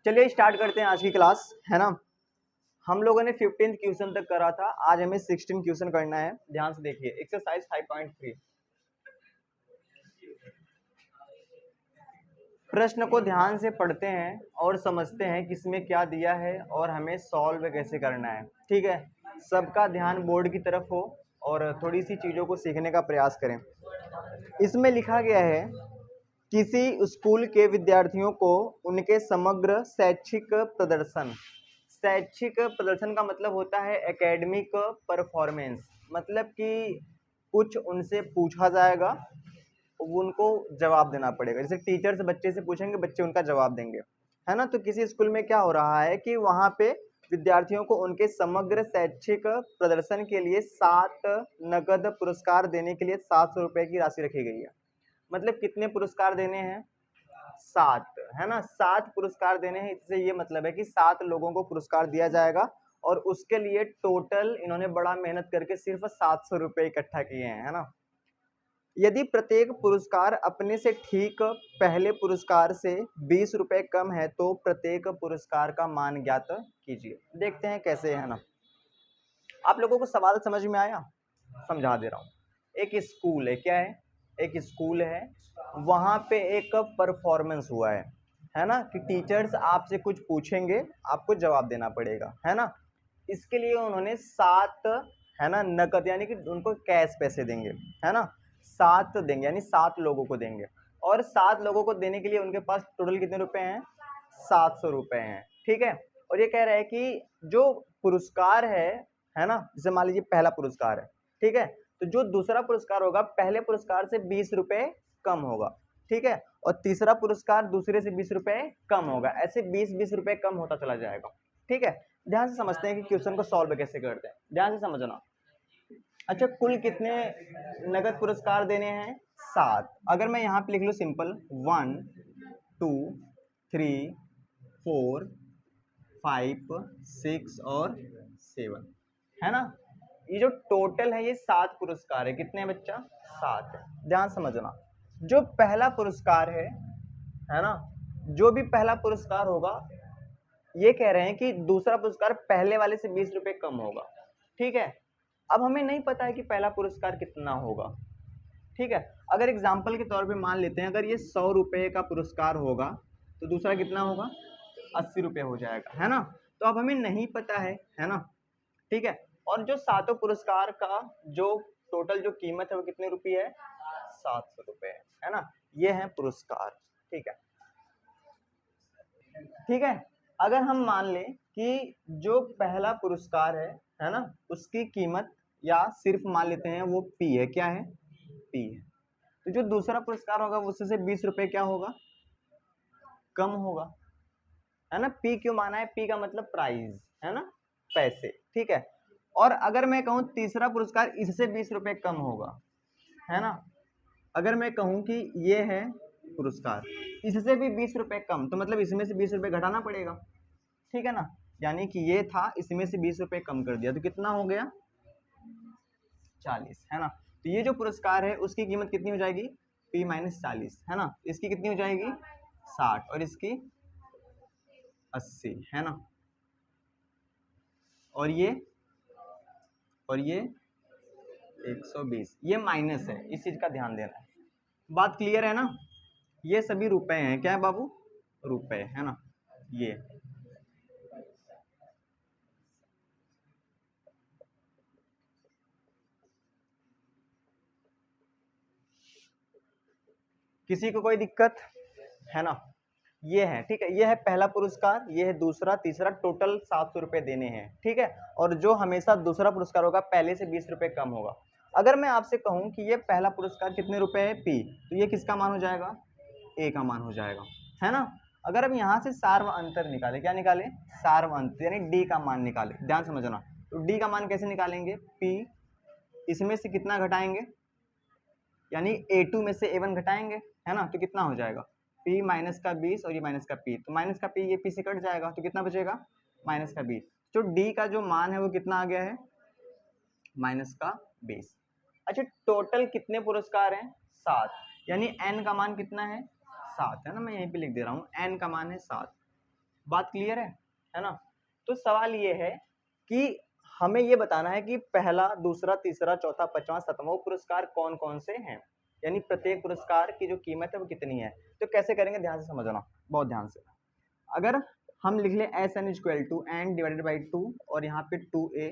चलिए स्टार्ट करते हैं आज की क्लास, है ना। हम लोगों ने 15 क्वेश्चन तक करा था, आज हमें 16 क्वेश्चन करना है। ध्यान से देखिए, एक्सरसाइज 5.3। प्रश्न को ध्यान से पढ़ते हैं और समझते हैं कि इसमें क्या दिया है और हमें सॉल्व कैसे करना है। ठीक है, सबका ध्यान बोर्ड की तरफ हो और थोड़ी सी चीज़ों को सीखने का प्रयास करें। इसमें लिखा गया है, किसी स्कूल के विद्यार्थियों को उनके समग्र शैक्षिक प्रदर्शन का मतलब होता है एकेडमिक परफॉर्मेंस। मतलब कि कुछ उनसे पूछा जाएगा, उनको जवाब देना पड़ेगा। जैसे टीचर से बच्चे से पूछेंगे, बच्चे उनका जवाब देंगे, है ना। तो किसी स्कूल में क्या हो रहा है कि वहाँ पे विद्यार्थियों को उनके समग्र शैक्षिक प्रदर्शन के लिए 7 नगद पुरस्कार देने के लिए 700 रुपए की राशि रखी गई है। मतलब कितने पुरस्कार देने हैं? 7, है ना। 7 पुरस्कार देने हैं। इससे ये मतलब है कि 7 लोगों को पुरस्कार दिया जाएगा और उसके लिए टोटल इन्होंने बड़ा मेहनत करके सिर्फ 700 रुपए इकट्ठा किए हैं, है ना। यदि प्रत्येक पुरस्कार अपने से ठीक पहले पुरस्कार से 20 रुपए कम है तो प्रत्येक पुरस्कार का मान ज्ञात कीजिए। देखते हैं कैसे, है ना। आप लोगों को सवाल समझ में आया? समझा दे रहा हूँ। एक स्कूल है, क्या है? एक स्कूल है, वहां पे एक परफॉर्मेंस हुआ है ना, कि टीचर्स आपसे कुछ पूछेंगे, आपको जवाब देना पड़ेगा, है ना। इसके लिए उन्होंने 7, है ना, नकद यानी कि उनको कैश पैसे देंगे, है ना। 7 देंगे यानी 7 लोगों को देंगे, और 7 लोगों को देने के लिए उनके पास टोटल कितने रुपए हैं? 700 रुपए हैं। ठीक है, और ये कह रहा है कि जो पुरस्कार है ना, जैसे मान लीजिए पहला पुरस्कार है, ठीक है, तो जो दूसरा पुरस्कार होगा पहले पुरस्कार से 20 रुपए कम होगा, ठीक है, और तीसरा पुरस्कार दूसरे से 20 रुपए कम होगा। ऐसे 20-20 रुपए कम होता चला जाएगा। ठीक है, ध्यान से समझते हैं कि क्वेश्चन को सॉल्व कैसे करते हैं, ध्यान से समझना। अच्छा, कुल कितने नगद पुरस्कार देने हैं? 7। अगर मैं यहाँ पे लिख लूँ सिंपल 1 2 3 4 5 6 और 7, है ना। ये जो टोटल है ये 7 पुरस्कार है। कितने हैं बच्चा? 7 है। ध्यान समझना, जो पहला पुरस्कार है ना, जो भी पहला पुरस्कार होगा, ये कह रहे हैं कि दूसरा पुरस्कार पहले वाले से 20 रुपए कम होगा। ठीक है, अब हमें नहीं पता है कि पहला पुरस्कार कितना होगा। ठीक है, अगर एग्जाम्पल के तौर पे मान लेते हैं, अगर ये 100 रुपए का पुरस्कार होगा तो दूसरा कितना होगा? 80 रुपए हो जाएगा, है ना। तो अब हमें नहीं पता है ना। ठीक है, और जो 7 पुरस्कार का जो टोटल जो कीमत है वो कितने रुपये है? 700 रुपए है ना। ये है पुरस्कार। ठीक है, ठीक है। अगर हम मान लें कि जो पहला पुरस्कार है ना, उसकी कीमत या सिर्फ मान लेते हैं वो पी है। क्या है? पी है। तो जो दूसरा पुरस्कार होगा उससे 20 रुपए क्या होगा? कम होगा, है ना। पी क्यों माना है? पी का मतलब प्राइज, है ना, पैसे। ठीक है, और अगर मैं कहूँ तीसरा पुरस्कार इससे 20 रुपए कम होगा, है ना। अगर मैं कहूँ कि ये है पुरस्कार, इससे भी 20 रुपए कम, तो मतलब इसमें से 20 रुपए घटाना पड़ेगा। ठीक है ना, यानी कि ये था, इसमें से 20 रुपए कम कर दिया तो कितना हो गया? 40, है ना। तो ये जो पुरस्कार है उसकी कीमत कितनी हो जाएगी? P माइनस 40, है ना। इसकी कितनी हो जाएगी? 60, और इसकी 80, है ना। और ये 120, ये माइनस है, इस चीज का ध्यान देना है। बात क्लियर है ना। ये सभी रुपए हैं। क्या है बाबू? रुपए, है ना। ये किसी को कोई दिक्कत है ना? ये है, ठीक है, ये है पहला पुरस्कार, ये है दूसरा, तीसरा, टोटल 700 रुपए देने हैं। ठीक है, और जो हमेशा दूसरा पुरस्कार होगा पहले से 20 रुपए कम होगा। अगर मैं आपसे कहूं कि ये पहला पुरस्कार कितने रुपए है? पी, तो ये किसका मान हो जाएगा? ए का मान हो जाएगा, है ना। अगर हम यहाँ से सार्व अंतर निकाले, क्या निकाले? सार्व अंतर, यानी डी का मान निकाले। ध्यान समझना, तो डी का मान कैसे निकालेंगे? पी, इसमें से कितना घटाएंगे? यानी A2 में से A1 घटाएंगे, है ना। तो कितना हो जाएगा? P माइनस का 20 और ये माइनस का P, तो माइनस का P ये P से कट जाएगा, तो कितना बचेगा? माइनस का 20। तो D का जो मान है वो कितना आ गया है? माइनस का 20। अच्छा, टोटल कितने पुरस्कार हैं? 7, यानी N का मान कितना है? 7, है ना। मैं यहीं पे लिख दे रहा हूँ, N का मान है 7। बात क्लियर है ना? तो सवाल ये है कि हमें ये बताना है कि पहला, दूसरा, तीसरा, चौथा, पांचवा, सातवां पुरस्कार कौन कौन से हैं, यानी प्रत्येक पुरस्कार की जो कीमत है वो कितनी है। तो कैसे करेंगे, ध्यान से समझना, बहुत ध्यान से। अगर हम लिख लें S N equal to N divided by 2 और यहाँ पे 2a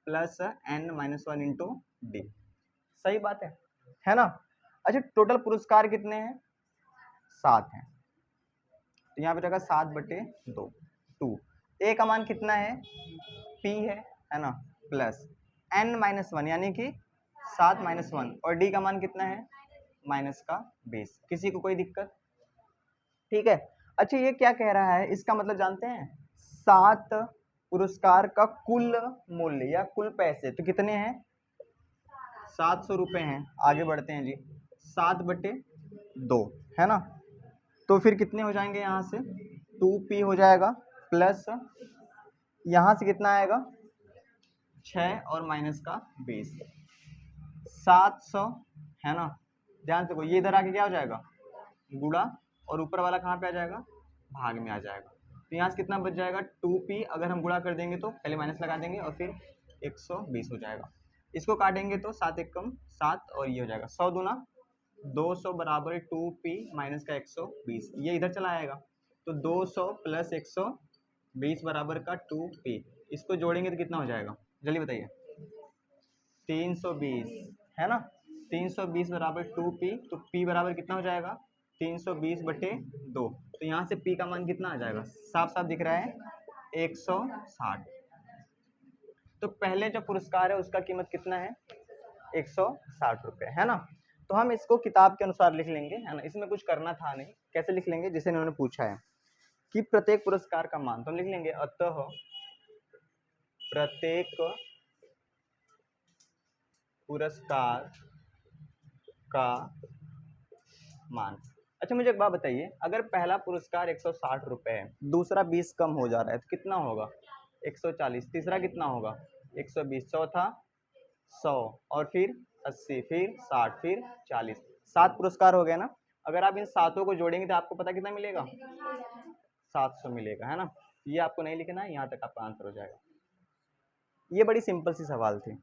plus N minus 1 into D, सही बात है ना? अच्छा, टोटल पुरस्कार कितने हैं, 7 हैं, तो यहाँ पे जाएगा 7/2, 2। ए का मान कितना है, p है ना, प्लस n माइनस 1 यानी कि 7 माइनस 1, और d का मान कितना है, माइनस का 20। किसी को कोई दिक्कत? ठीक है। अच्छा, ये क्या कह रहा है, इसका मतलब जानते हैं, 7 पुरस्कार का कुल मूल्य या कुल पैसे तो कितने हैं, 700 रुपये हैं। आगे बढ़ते हैं जी, 7/2 है ना, तो फिर कितने हो जाएंगे, यहाँ से 2p हो जाएगा, प्लस यहाँ से कितना आएगा, 6 और माइनस का 20, 700 है ना। ध्यान से, ये इधर आके क्या हो जाएगा, गुणा, और ऊपर वाला कहाँ पे आ जाएगा, भाग में आ जाएगा। तो यहाँ से कितना बच जाएगा, 2p, अगर हम गुणा कर देंगे तो पहले माइनस लगा देंगे और फिर 120 हो जाएगा। इसको काटेंगे तो 7 एकम 7, और ये हो जाएगा 100 दूना 200 बराबर 2p माइनस का 120, ये इधर चला आएगा, तो 200 प्लस 120 बराबर का 2p, इसको जोड़ेंगे तो कितना हो जाएगा, जल्दी बताइए, 320 है ना। 320 बराबर 2p, तो p बराबर कितना हो जाएगा, 320/2, तो यहाँ से p का मान कितना आ जाएगा, साफ साफ दिख रहा है, 160। तो पहले जो पुरस्कार है उसका कीमत कितना है, 160 रुपये है ना। तो हम इसको किताब के अनुसार लिख लेंगे, है ना, इसमें कुछ करना था नहीं। कैसे लिख लेंगे, जिसे इन्होंने पूछा है कि प्रत्येक पुरस्कार का मान, तो हम लिख लेंगे अतः प्रत्येक पुरस्कार का मान। अच्छा, मुझे एक बात बताइए, अगर पहला पुरस्कार 160 रुपये है, दूसरा 20 कम हो जा रहा है, तो कितना होगा, 140, तीसरा कितना होगा, 120, चौथा 100, और फिर 80, फिर 60, फिर 40, 7 पुरस्कार हो गए ना। अगर आप इन सातों को जोड़ेंगे तो आपको पता कितना मिलेगा, 700 मिलेगा, है ना। ये आपको नहीं लिखना है, यहाँ तक आपका आंसर हो जाएगा। ये बड़ी सिंपल सी सवाल थी।